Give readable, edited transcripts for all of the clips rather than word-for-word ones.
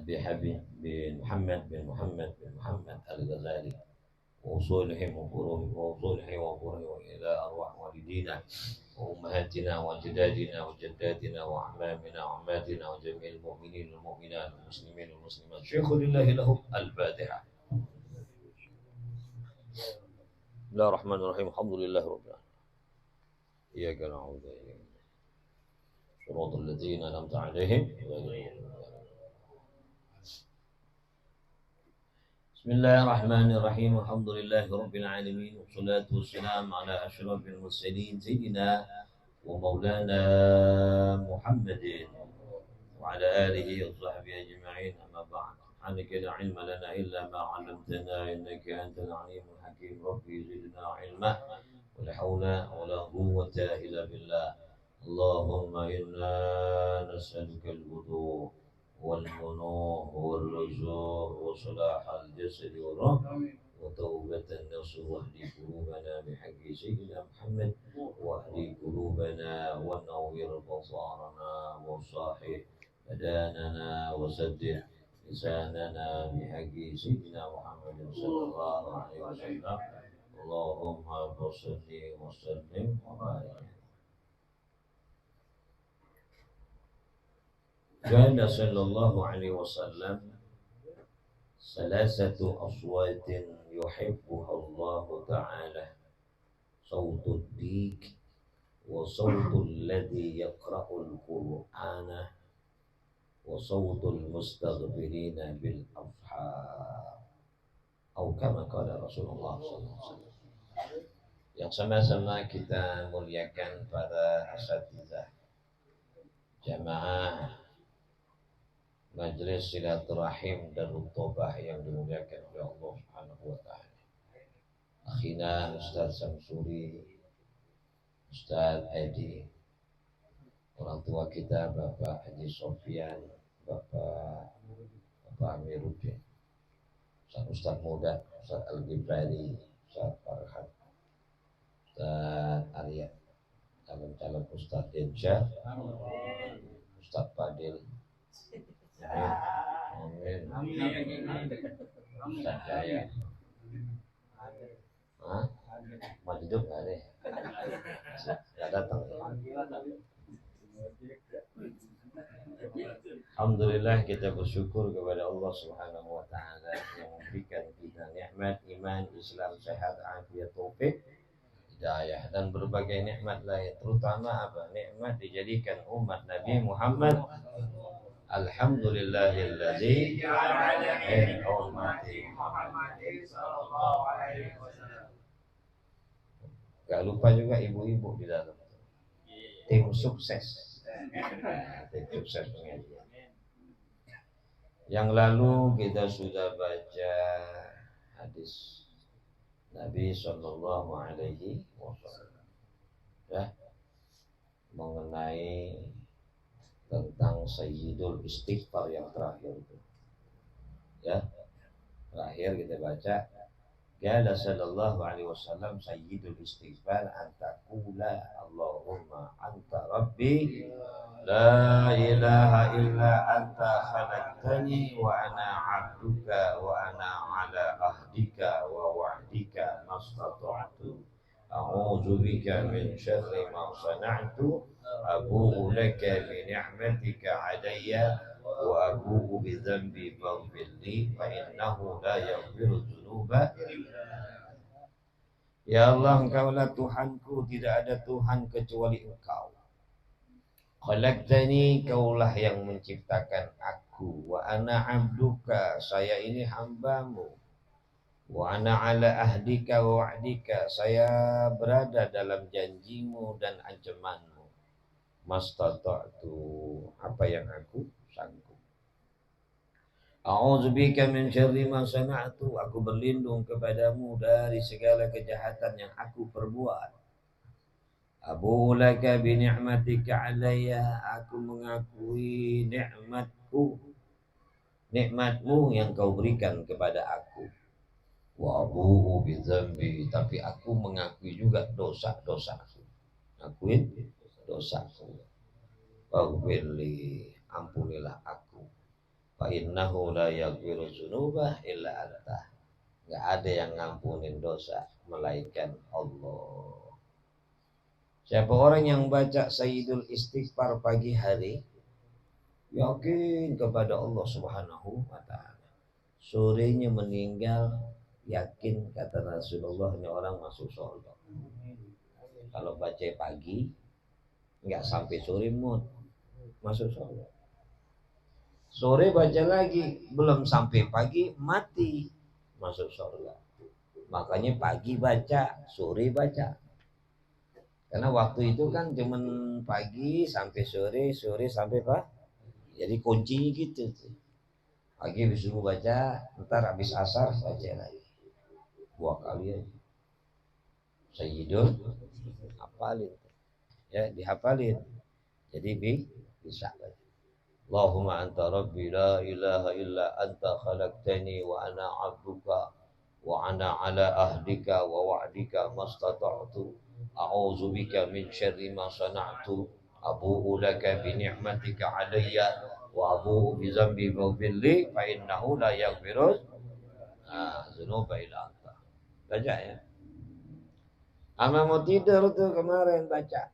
بحبيب بن محمد الغزالي وأصولهم وفروعهم إلى أرواح والدينا وأمهاتنا وأجدادنا وجداتنا وأعمامنا وعماتنا وجميع المؤمنين والمؤمنات والمسلمين والمسلمات. شيخ لله لهم الفاتحة. بسم الله الرحمن الرحيم. الحمد لله رب العالمين. إياك نعبد وإياك نستعين. صراط الذين أنعمت عليهم غير المغضوب. بسم الله الرحمن الرحيم. الحمد لله رب العالمين والصلاة والسلام على أشرف المرسلين سيدنا ومولانا محمد وعلى آله وصحبه أجمعين. أما بعد، سبحانك لا علم لنا إلا ما علمتنا إنك أنت العليم الحكيم. ربي زدنا علما ولا حول ولا قوة إلا بالله. اللهم إنا نسألك الهدوء والمنوح والرزق وصلاح الجسد والروح وتوبة النفس. واهدي قلوبنا بحق سيدنا محمد، واهدي قلوبنا ونور بصارنا وصاحب بداننا وسدد لساننا بحق سيدنا محمد صلى الله عليه وسلم. اللهم صل وسلم وبارك. قال صلى الله عليه وسلم: ثلاثة أصوات يحبها الله تعالى: صوت الديك، وصوت الذي يقرأ القرآن، وصوت المستغفرين بالأضحى. Atau kama qala Rasulullah SAW. Yang sama-sama kita muliakan para asatizah jamaah Majelis Silaturahim Darut Tobah yang dimuliakan oleh Allah Subhanahu wa taala. Akhina Ustaz Samsuri, Ustaz Edi, orang tua kita Bapak Haji Sofyan, Bapak Amiruddin, Ustaz muda, Ustaz Al-Ghifari, Ustaz Farhat, Ustaz Arya, calon-calon Ustaz Densyah, Ustaz Fadil. Amin. Ustaz Jaya. Mau hidup nggak deh? Nggak datang. Alhamdulillah, kita bersyukur kepada Allah Subhanahu wa taala yang memberikan kita nikmat iman, Islam, sehat, afiat, taufik, hidayah dan berbagai nikmat lain, terutama apa? Nikmat dijadikan umat Nabi Muhammad. Alhamdulillahilladzi ja'ala min ummati Muhammadin sallallahu alaihi wasallam. Gak lupa juga ibu-ibu di dalam. Tim sukses. Tim sukses pengajian. Yang lalu kita sudah baca hadis Nabi sallallahu alaihi wasallam. Ya. Mengenai tentang Sayyidul Istighfar yang terakhir itu. Ya. Terakhir kita baca qala sallallahu alaihi wasallam Sayyidul Istighfar an taqula Allahumma anta rabbi la ilaha illa anta khalaqtani wa ana 'abduka wa ana 'ala ahdika wa wa'dika mastata'tu a'udzu bika min syarri ma sana'tu abu'u laka bi ni'matika 'alayya wa abu'u bi dhanbi faghfir li fa innahu la yaghfiru dzunuba illa anta. Ya Allah, Engkaulah Tuhanku, tidak ada Tuhan kecuali Engkau. Khalaqtani, Kaulah yang menciptakan aku. Wa ana 'abduka, saya ini hambamu. Wa ana 'ala ahdika wa wa'dika, saya berada dalam janjimu dan ancamanmu. Mastata'tu, apa yang aku sanggup. A'udzubika min syarri ma sana'tu, aku berlindung kepadamu dari segala kejahatan yang aku perbuat. Abu laka bi ni'matika 'alayya, aku mengakui nikmatmu yang kau berikan kepada aku. Wa abu bi dzambi, tapi aku mengakui juga dosa-dosaku. Akuin dosaku. Waghfirli, ampunilah aku. Fa innahu la yaghfiru dzunuba illa anta. Enggak ada yang ngampunin dosa melainkan Allah. Siapa orang yang baca Sayyidul Istighfar pagi hari, yakin kepada Allah Subhanahu wa taala. Sorenya meninggal, yakin kata Rasulullah ini orang masuk surga. Kalau baca pagi enggak sampai sore masuk surga. Sore baca lagi, belum sampai pagi mati, masuk surga. Makanya pagi baca, sore baca. Karena waktu itu kan cuman pagi sampai sore, sore sampai jadi kuncinya gitu. Pagi disuruh baca, ntar habis asar baca lagi. 2 kali aja. Sayyidul hafalin. Ya, dihafalin. Jadi bisa baca. Allahumma anta rabbi la ilaha illa anta khalaqtani wa ana 'abduka wa ana 'ala ahdika wa wa'dika mastata'tu a'udzu bika min syarri ma sana'tu abu'u laka bi ni'matika 'alayya wa abu'u bi dzambi faghfir li fa innahu la yaghfiru dzunuba illa anta. Baca ya. Ama mau tidur tuh kemarin baca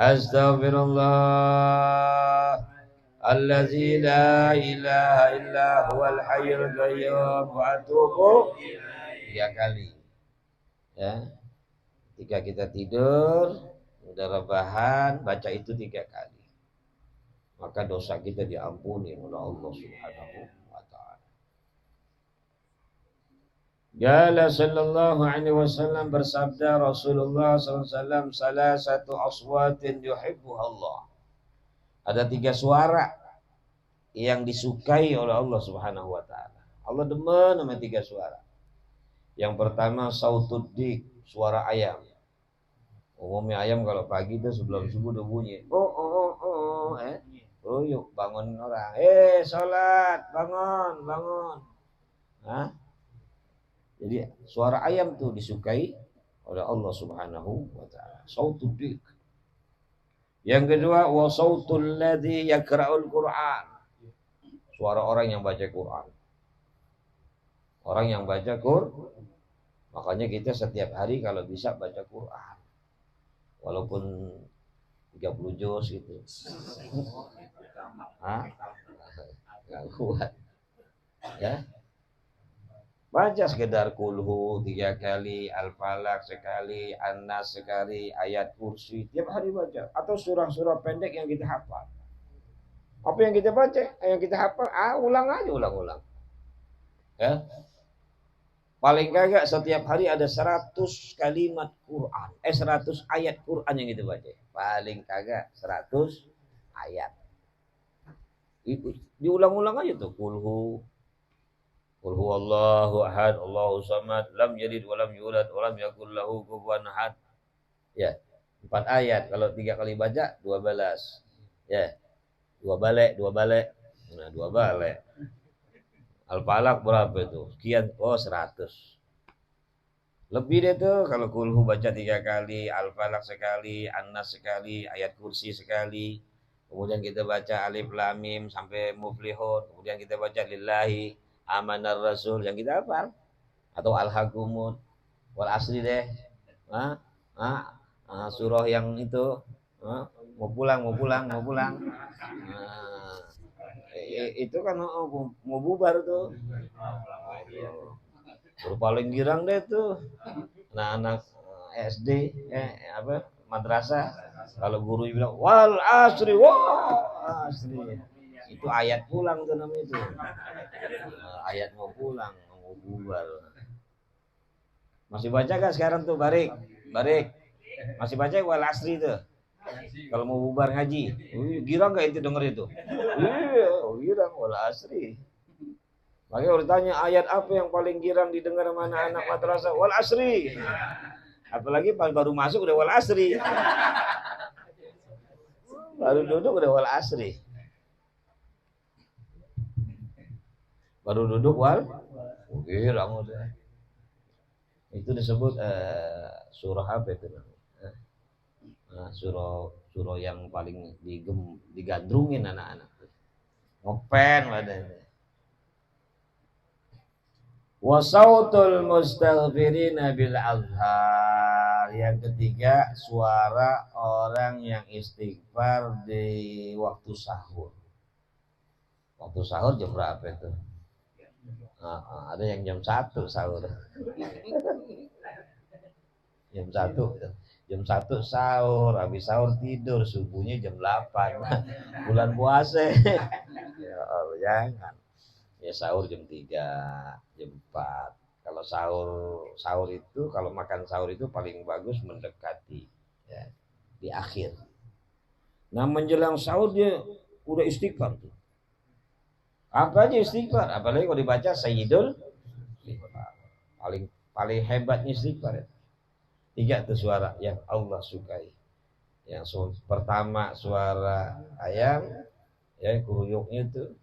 Astaghfirullah allazi la ilaha illa huwal hayyul qayyum wa atubu 3 kali. Ya. Ketika kita tidur, udah rebahan, baca itu 3 kali. Maka dosa kita diampuni oleh Allah Subhanahu wa taala. Qala sallallahu alaihi wasallam, bersabda Rasulullah sallallahu alaihi wasallam, salah satu aswatin yuhibbu Allah. Ada 3 suara yang disukai oleh Allah Subhanahu wa taala. Allah demen sama 3 suara. Yang pertama sautud dik, suara ayam. Umumnya ayam kalau pagi itu sebelum subuh udah bunyi. Yuk bangun orang. Salat, bangun. Hah? Jadi suara ayam tuh disukai oleh Allah Subhanahu wa taala. Sautud dik. Yang kedua wa sautul ladzi yaqra'ul Qur'an. Suara orang yang baca Quran. Orang yang baca Quran. Makanya kita setiap hari kalau bisa baca Quran. Walaupun 30 juz gitu. Gak kuat. Ya. Baca sekedar kulhu 3 kali, Al-Falaq sekali, An-Nas sekali, ayat kursi. Tiap hari baca. Atau surah-surah pendek yang kita hafal. Apa yang kita baca, yang kita hafal, ulang aja, ulang. Ya. Paling kagak setiap hari ada 100 kalimat Quran. 100 ayat Quran yang kita baca. Paling kagak 100 ayat. Diulang-ulang aja tuh. Qul huwallahu ahad, Allahu samad, lam yalid wa lam yulad wa lam yakul lahu kufuwan ahad. Ya, 4 ayat. Kalau 3 kali baca 12. Ya. 2 balik. Nah, 2 balik. Al-Falaq berapa itu? Sekian, 100. Lebih deh tuh kalau kulhu baca 3 kali, Al-Falaq sekali, An-Nas sekali, ayat kursi sekali. Kemudian kita baca Alif Lam Mim sampai Muflihun. Kemudian kita baca Lillahi, Amanar Rasul yang kita hafal. Atau Al-Hakumut, Wal Asri deh. Surah yang itu. Mau pulang. Itu kan mau bubar tuh. Paling girang deh tuh anak-anak SD madrasah kalau guru bilang wal asri itu ayat pulang tuh namanya itu. Ayat mau pulang, mau bubar. Masih baca kan sekarang tuh barik masih baca wal asri tuh kalau mau bubar ngaji. Girang gak itu denger itu? Girang wal asri. Makanya orang tanya ayat apa yang paling girang didengar sama anak-anak madrasah? Wal asri. Apalagi baru masuk udah wal asri. Baru duduk udah wal asri. Baru duduk girang udah. Itu disebut surah apa itu? Surah yang paling digandrungin anak-anak. Ngopen badannya. Wa sautul mustaghfirina bil azhar. Yang ketiga, suara orang yang istighfar di waktu sahur. Waktu sahur jam berapa itu? Ada yang jam 1 sahur. jam 1 jam 1 sahur, habis sahur tidur, subuhnya jam 8. Bulan puasa. Ya Allah, jangan. Ya sahur jam 3, jam 4. Kalau sahur itu, kalau makan sahur itu paling bagus mendekati ya, di akhir. Nah menjelang sahur dia udah istighfar tuh. Apa aja istighfar, apalagi kalau dibaca Sayyidul istighfar. Paling paling hebatnya istighfar ya. 3 tuh suara yang Allah sukai. Yang pertama suara ayam, ya kuruyuknya itu.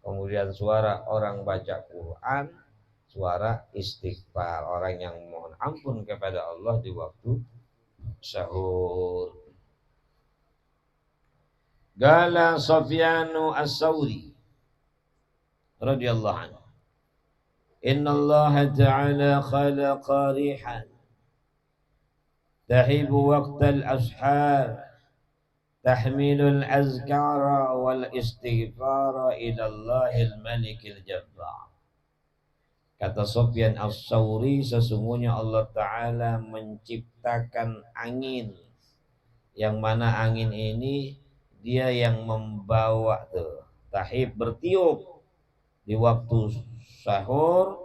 Kemudian suara orang baca Quran, suara istighfar, orang yang mohon ampun kepada Allah di waktu sahur. Gala Sufyanu As-Sauri radhiyallahu anhu. Inna Allah ta'ala khalaqa rihan tahibu waqtal ashar tahmilul azkara wal istighfara ila Allahil malikil jabbar. Kata Sufyan As-Sauri, sesungguhnya Allah Ta'ala menciptakan angin, yang mana angin ini dia yang membawa tuh tahib, bertiup di waktu sahur,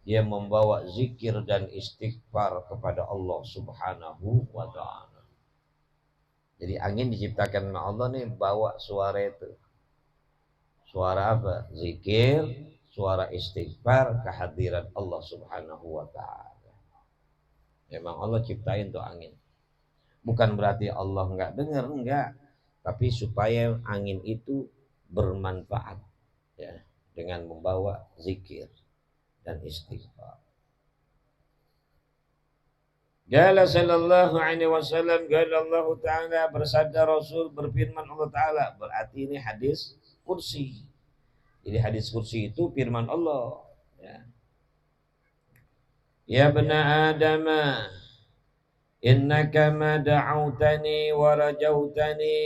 dia membawa zikir dan istighfar kepada Allah Subhanahu wa Ta'ala. Jadi angin diciptakan oleh Allah nih, bawa suara itu. Suara apa? Zikir, suara istighfar, kehadiran Allah Subhanahu wa Ta'ala. Memang Allah ciptain tuh angin. Bukan berarti Allah enggak dengar, enggak. Tapi supaya angin itu bermanfaat ya, dengan membawa zikir dan istighfar. Qala sallallahu alaihi wasallam, qala Allah Ta'ala, bersabda Rasul, berfirman Allah Ta'ala. Berarti ini hadis kursi. Jadi hadis kursi itu firman Allah ya. Ya bena Adam, innaka ma da'autani wa rajautani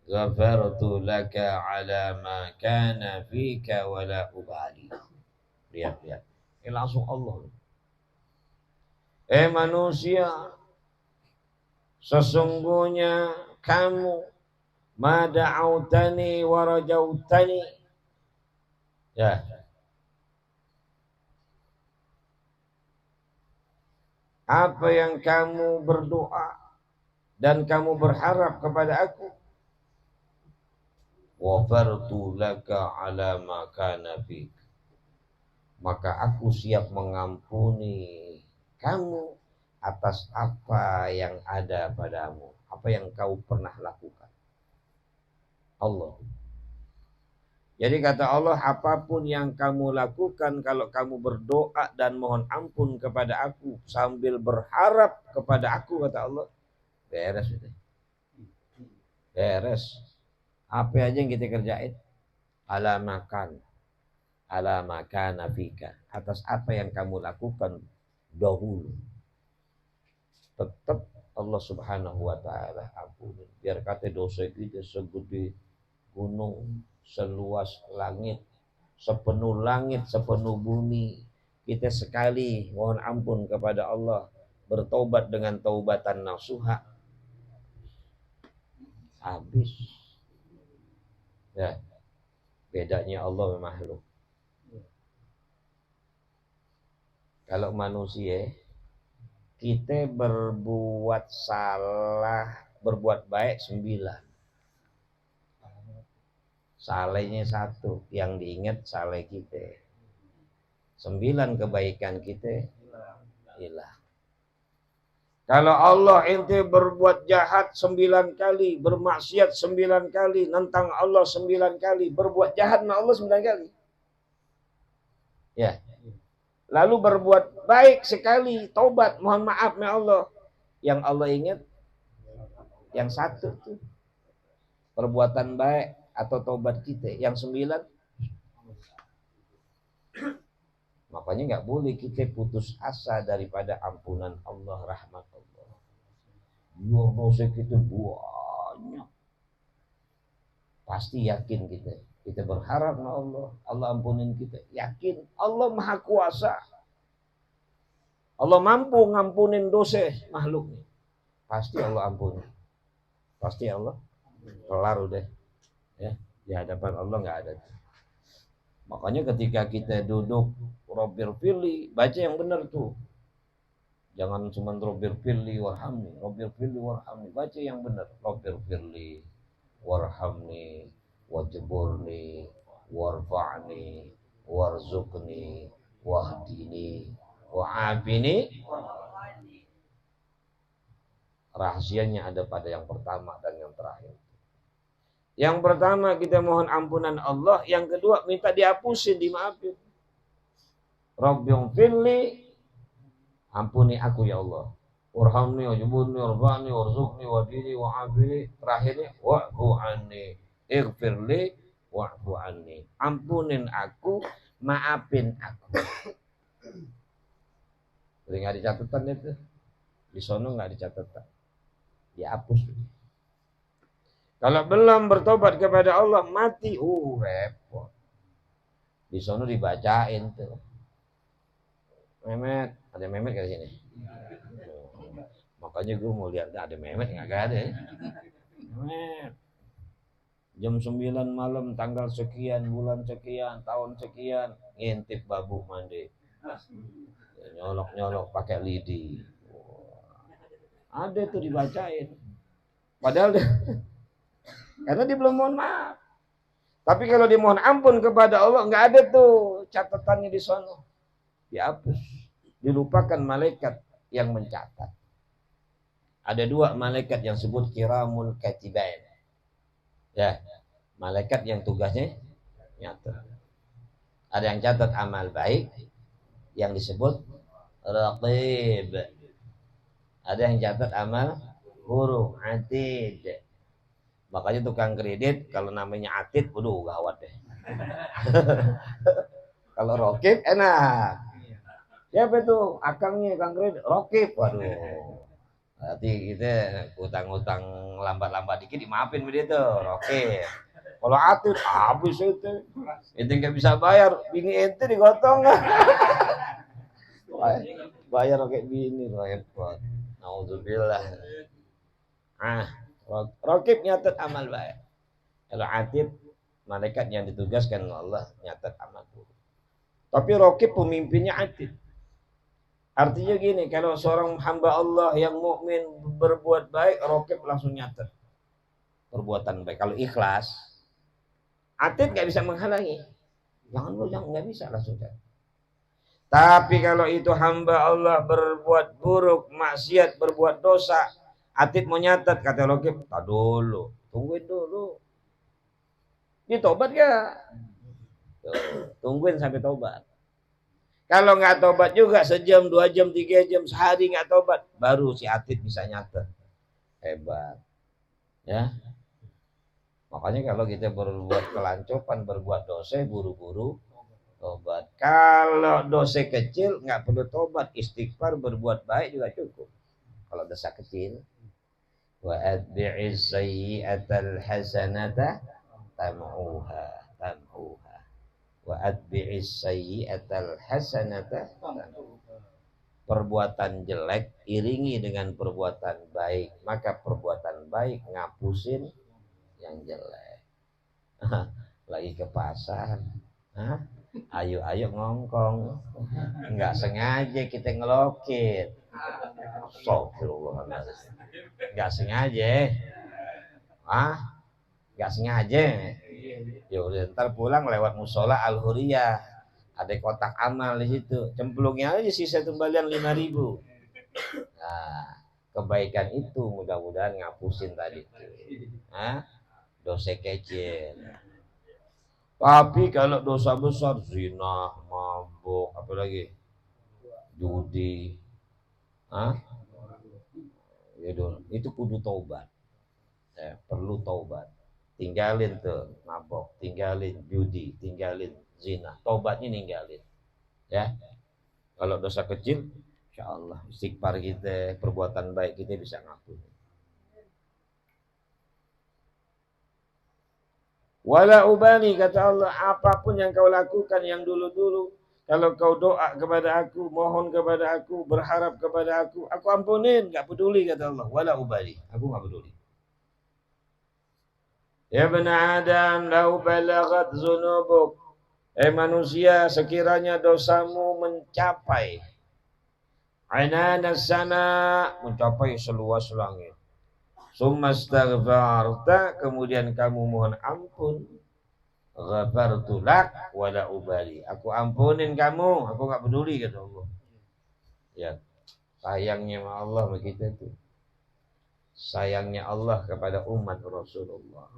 ghafartu laka ala ma kana fika wa la ubali. Lihat. Ini langsung Allah. Manusia, sesungguhnya kamu ma da'autani wa rajautani ya, apa yang kamu berdoa dan kamu berharap kepada aku, ghafartu laka ala ma kana fik, maka aku siap mengampuni kamu atas apa yang ada padamu, apa yang kau pernah lakukan. Allah. Jadi kata Allah, apapun yang kamu lakukan, kalau kamu berdoa dan mohon ampun kepada aku sambil berharap kepada aku, kata Allah, beres itu. Beres. Apa aja yang kita kerjain? Ala makan nafika, atas apa yang kamu lakukan dahulu, tetap Allah Subhanahu wa Ta'ala ampuni. Biar kata dosa kita segede gunung, seluas langit, sepenuh bumi, kita sekali mohon ampun kepada Allah, bertobat dengan taubatan nasuha, habis ya. Bedanya Allah sama makhluk. Kalau manusia, kita berbuat salah, berbuat baik 9, salehnya 1, yang diingat saleh kita. 9 kebaikan kita hilang. Kalau Allah ente berbuat jahat 9 kali, bermaksiat 9 kali, nentang Allah 9 kali, berbuat jahat sama Allah 9 kali. Ya. Lalu berbuat baik sekali, taubat, mohon maaf ya Allah. Yang Allah ingat yang 1 tuh. Perbuatan baik atau taubat kita? Yang 9? Makanya nggak boleh kita putus asa daripada ampunan Allah, rahmat Allah. Ya dosa kita banyak. Pasti yakin kita. Kita berharap sama Allah, Allah ampunin kita. Yakin Allah Maha Kuasa. Allah mampu ngampunin dosa makhluknya. Pasti Allah ampuni. Pasti Allah kelar udah. Ya, di hadapan Allah nggak ada. Makanya ketika kita duduk Robbir Firli, baca yang benar tuh. Jangan cuma Robbir Firli warhamni, Robbir Firli warhamni, baca yang benar. Robbir Firli warhamni wajburni warfa'ni warzuqni wahdini wa'afini. Rahasianya ada pada yang pertama dan yang terakhir. Yang pertama kita mohon ampunan Allah, yang kedua minta dihapusin, dimaafin. Rabbighfirli, ampuni aku ya Allah. Warhamni wajburni warfa'ni warzuqni wahdini wa'afini. Terakhirnya wa'fu anni, ighfirli wa'fu anni. Ampunin aku, maafin aku. Jadi nggak dicatatan itu. Di sono nggak dicatatan. Dihapus. Kalau belum bertobat kepada Allah, mati, repot. Di sono dibacain tuh. Memet, ada Memet di sini. Makanya gue mau lihat ada Memet, nggak ada ya. Memet. Jam 9 malam, tanggal sekian, bulan sekian, tahun sekian, ngintip babu mandi. Nyolok-nyolok pakai lidi. Ada tuh dibacain. Padahal karena dia belum mohon maaf. Tapi kalau dia mohon ampun kepada Allah, nggak ada tuh catatannya di sana. Dihapus. Dilupakan malaikat yang mencatat. Ada 2 malaikat yang sebut kiramul katibain. Ya, malaikat yang tugasnya nyatat. Ada yang catat amal baik yang disebut raqib. Ada yang catat amal buruk, atid. Makanya tukang kredit kalau namanya atid, waduh gawat deh. Kalau raqib enak. Siapa itu? Akangnya kang kredit, raqib. Waduh. Berarti kita utang-utang lambat-lambat dikit dimaafin begitu, raqib. Kalau atid habis itu. Ente nggak bisa bayar, bini ente digotong. Bayar kayak bini repot. Nauzubillah. Raqib nyatet amal baik. Kalau atid, malaikat yang ditugaskan oleh Allah nyatet amal buruk. Tapi raqib pemimpinnya atid. Artinya gini, kalau seorang hamba Allah yang mukmin berbuat baik, raqib langsung nyatet perbuatan baik. Kalau ikhlas, atid nggak bisa menghalangi. Jangan nggak bisa langsung kan. Tapi kalau itu hamba Allah berbuat buruk, maksiat, berbuat dosa, atid mau nyatet, kata raqib, tak dulu, tungguin dulu. Dia tobat gak? Tungguin sampai tobat. Kalau nggak tobat juga, sejam, 2 jam, 3 jam, sehari nggak tobat, baru si atid bisa nyatet. Hebat. Ya. Makanya kalau kita berbuat kelancopan, berbuat dosa, buru-buru tobat. Kalau dosa kecil nggak perlu tobat, istighfar, berbuat baik juga cukup. Kalau dosa kecil, wa atbi'is sayyi'atal hasanata tam'uha wa atbi'is sayyi'atal hasanata. Perbuatan jelek iringi dengan perbuatan baik, maka perbuatan baik ngapusin yang jelek. Lagi ke pasar, ayo ngongkong, nggak sengaja kita ngelokit. Astagfirullahaladzim. Nggak sengaja, nggak sengaja. Ya udah, ntar pulang lewat musola Al-Huriyah, ada kotak amal di situ, cemplungnya aja sisa kembalian 5.000. Nah, kebaikan itu mudah-mudahan ngapusin tadi tuh, dosa kecil. Tapi kalau dosa besar, zina, mabuk, apalagi judi, itu kudu taubat. Perlu taubat. tinggalin tuh mabok, tinggalin judi, tinggalin zina. Tobatnya ninggalin. Ya. Kalau dosa kecil, insya Allah istighfar kita, perbuatan baik kita bisa ngampuni. Wala ubali, kata Allah, apapun yang kau lakukan yang dulu-dulu, kalau kau doa kepada aku, mohon kepada aku, berharap kepada aku ampunin, gak peduli, kata Allah. Wala ubali, aku gak peduli. Ya bena Adam, lau balagat zunubuk. Manusia, sekiranya dosamu mencapai ananas sana, mencapai seluas langit. Summa astaghfarta, kemudian kamu mohon ampun. Ghafartu lak wala ubali. Aku ampunin kamu, aku enggak peduli, kata Allah. Ya, sayangnya Allah sama kita itu. Sayangnya Allah kepada umat Rasulullah.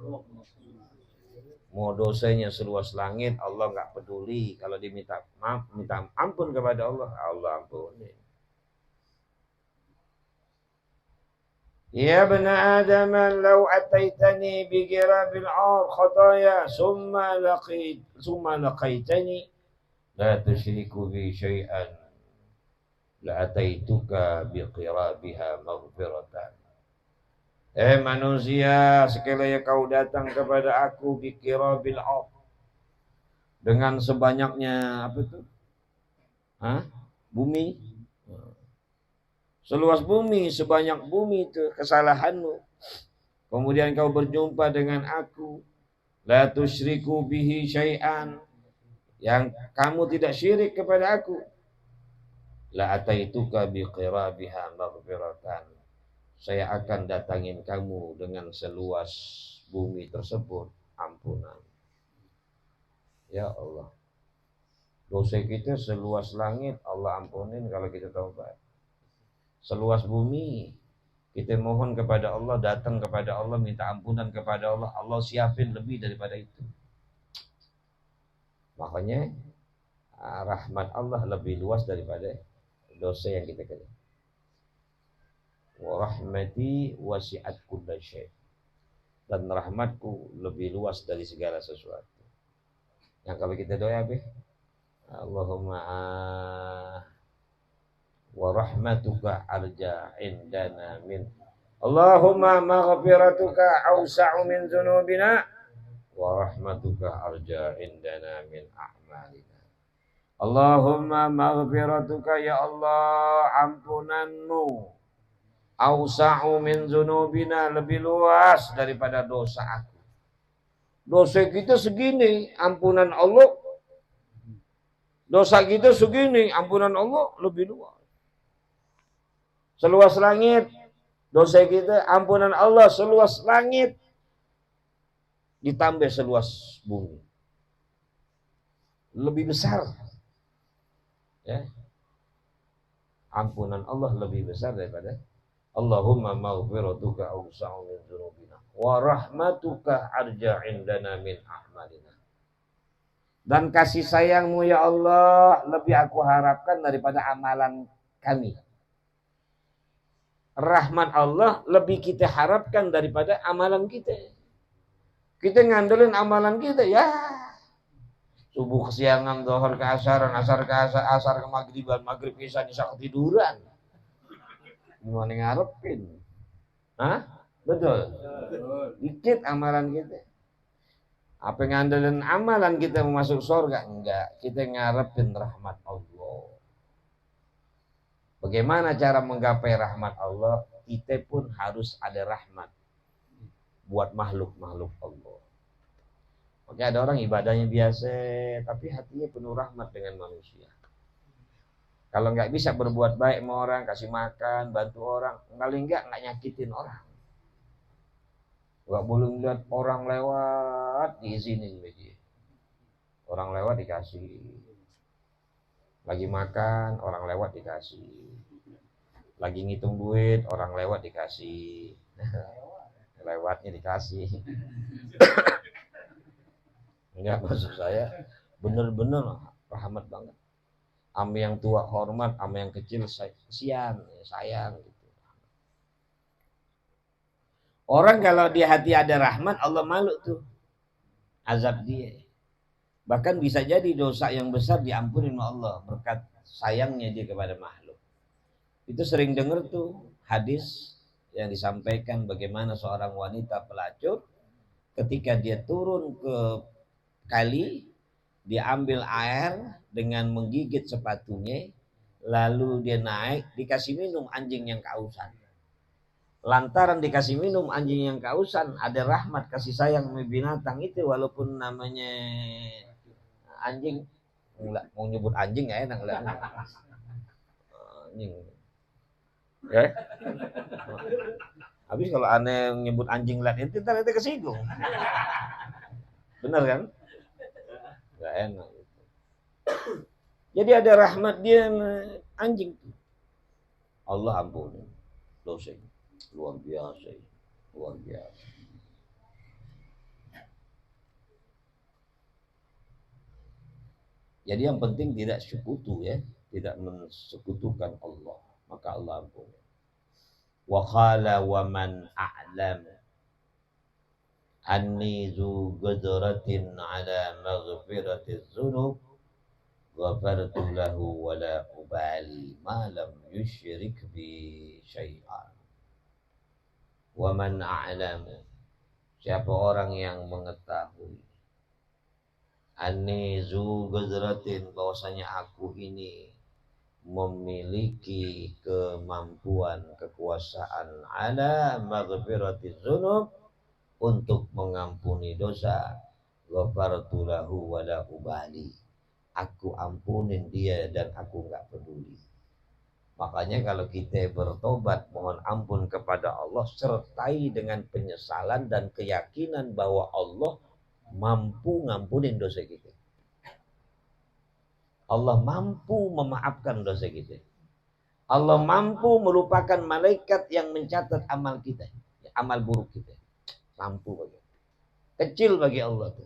Mau dosanya seluas langit, Allah enggak peduli. Kalau diminta maaf, minta ampun kepada Allah, Allah ampunin. Ya bena Adam, law ataitani bi qirabil ar khataya summa laqaitani la tusyriku bi syai'an la ataituka bi qirabiha maghfiratan. Manusia, sekiranya kau datang kepada aku bi qirabil ar, dengan sebanyaknya apa itu? Bumi. Seluas bumi, sebanyak bumi itu kesalahanmu. Kemudian kau berjumpa dengan aku. La tusyriku bihi syai'an. Yang kamu tidak syirik kepada aku. La ataituka biqirabiha maghfiratan. Saya akan datangin kamu dengan seluas bumi tersebut ampunan. Ya Allah. Dosa kita seluas langit Allah ampunin kalau kita taubat. Seluas bumi kita mohon kepada Allah, datang kepada Allah, minta ampunan kepada Allah, Allah siapin lebih daripada itu. Makanya rahmat Allah lebih luas daripada dosa yang kita kerjakan. Wa rahmati wasi'at kulla syai'. Dan rahmatku lebih luas dari segala sesuatu. Yang kalau kita doa apa? Allahumma wa rahmatuka arja indana min Allahumma maghfiratuka awsa'u min dzunubina wa rahmatuka arja indana min a'malina. Allahumma maghfiratuka, ya Allah, ampunanmu awsa'u min dzunubina, lebih luas daripada dosa aku. Dosa kita segini, ampunan Allah. Dosa kita segini, ampunan Allah lebih luas. Seluas langit dosa kita, ampunan Allah seluas langit ditambah seluas bumi. Lebih besar. Ya. Ampunan Allah lebih besar daripada Allahumma maghfiratuka awsa'u min dzunubina wa rahmatuka arja indana min a'malina. Dan kasih sayangmu ya Allah lebih aku harapkan daripada amalan kami. Rahmat Allah lebih kita harapkan daripada amalan kita. Kita ngandelin amalan kita, ya subuh kesiangan, zuhur ke asaran, asar ke asar ke maghriban, maghrib isya isya ketiduran. Gimana ngarepin? Betul. Dikit amalan kita. Apa ngandelin amalan kita masuk surga? Enggak. Kita ngarepin rahmat Allah. Bagaimana cara menggapai rahmat Allah? Kita pun harus ada rahmat buat makhluk-makhluk Allah. Oke, ada orang ibadahnya biasa, tapi hatinya penuh rahmat dengan manusia. Kalau nggak bisa berbuat baik sama orang, kasih makan, bantu orang, paling nggak nyakitin orang. Nggak boleh lihat orang lewat diizinin lagi. Orang lewat dikasih. Lagi makan, orang lewat dikasih. Lagi ngitung duit, orang lewat dikasih. Lewatnya dikasih. Enggak, maksud saya bener-bener rahmat banget. Sama yang tua hormat, sama yang kecil kesian, sayang gitu. Orang kalau di hati ada rahmat, Allah malu tuh azab dia. Bahkan bisa jadi dosa yang besar diampuni oleh Allah berkat sayangnya dia kepada makhluk. Itu sering dengar tuh hadis yang disampaikan bagaimana seorang wanita pelacur ketika dia turun ke kali, dia ambil air dengan menggigit sepatunya, lalu dia naik, dikasih minum anjing yang kehausan. Lantaran dikasih minum anjing yang kehausan, ada rahmat kasih sayang binatang itu, walaupun namanya anjing, enggak mau nyebut anjing ya enak lah. Anjing. Ya. Habis kalau aneh nyebut anjing lat itu ntar itu kesinggung. Bener kan? Enggak enak. Jadi ada rahmat dia anjing. Allah ampuni dosanya. Luar biasa. Luar biasa. Jadi yang penting tidak sekutu ya, tidak mensekutukan Allah, maka Allah ampuni. Wa qala wa man a'lam anni zu gudratin ala maghfirati dzunub ghafartu lahu wa la ubali ma lam yusyrik bi syai'an. Wa man a'lam, siapa orang yang mengetahui anni zu gudratin, bahwasanya aku ini memiliki kemampuan, kekuasaan ala maghfiratiz dzunub, untuk mengampuni dosa, ghafartu lahu wala ubali, aku ampunin dia dan aku enggak peduli. Makanya kalau kita bertobat mohon ampun kepada Allah, sertai dengan penyesalan dan keyakinan bahwa Allah mampu ngampunin dosa kita. Allah mampu memaafkan dosa kita. Allah mampu melupakan malaikat yang mencatat amal kita, amal buruk kita. Mampu bagi. Kecil bagi Allah tuh.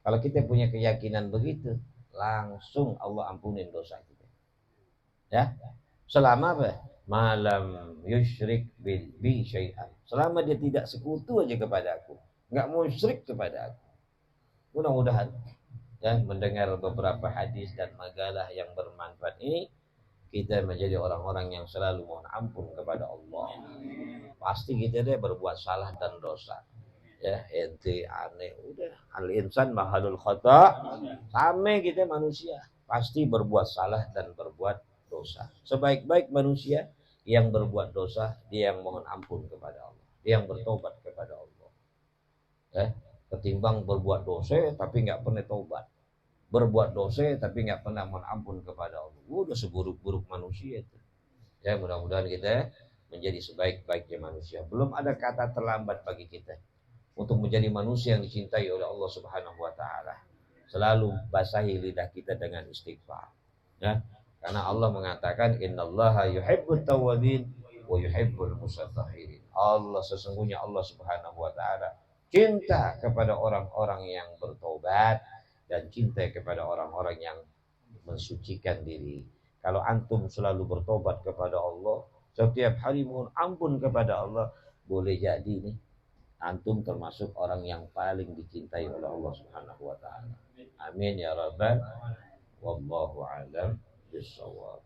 Kalau kita punya keyakinan begitu, langsung Allah ampunin dosa kita. Ya. Selama apa? Malam yusyrik bi syai'an. Selama dia tidak sekutu aja kepada aku, enggak musyrik kepada aku. Mudah-mudahan ya mendengar beberapa hadis dan makalah yang bermanfaat ini, kita menjadi orang-orang yang selalu mohon ampun kepada Allah. Pasti kita deh berbuat salah dan dosa. Ya, ente aneh udah, al insan mahalul khata, sama kita manusia pasti berbuat salah dan berbuat dosa. Sebaik-baik manusia yang berbuat dosa, dia yang mohon ampun kepada Allah, dia yang bertobat kepada Allah. Ya, ketimbang berbuat dosa tapi nggak pernah tobat, berbuat dosa tapi nggak pernah mohon ampun kepada Allah. Udah seburuk-buruk manusia itu. Ya, mudah-mudahan kita menjadi sebaik-baiknya manusia. Belum ada kata terlambat bagi kita untuk menjadi manusia yang dicintai oleh Allah Subhanahu wa taala. Selalu basahi lidah kita dengan istighfar. Ya, karena Allah mengatakan innallaha yuhibbut tawwabin wa yuhibbul mutatahhirin. Allah sesungguhnya Allah Subhanahu wa taala cinta kepada orang-orang yang bertobat dan cinta kepada orang-orang yang mensucikan diri. Kalau antum selalu bertobat kepada Allah, setiap hari mohon ampun kepada Allah, boleh jadi nih antum termasuk orang yang paling dicintai oleh Allah Subhanahu wa taala. Amin ya rabbal wallahu alam bisawab.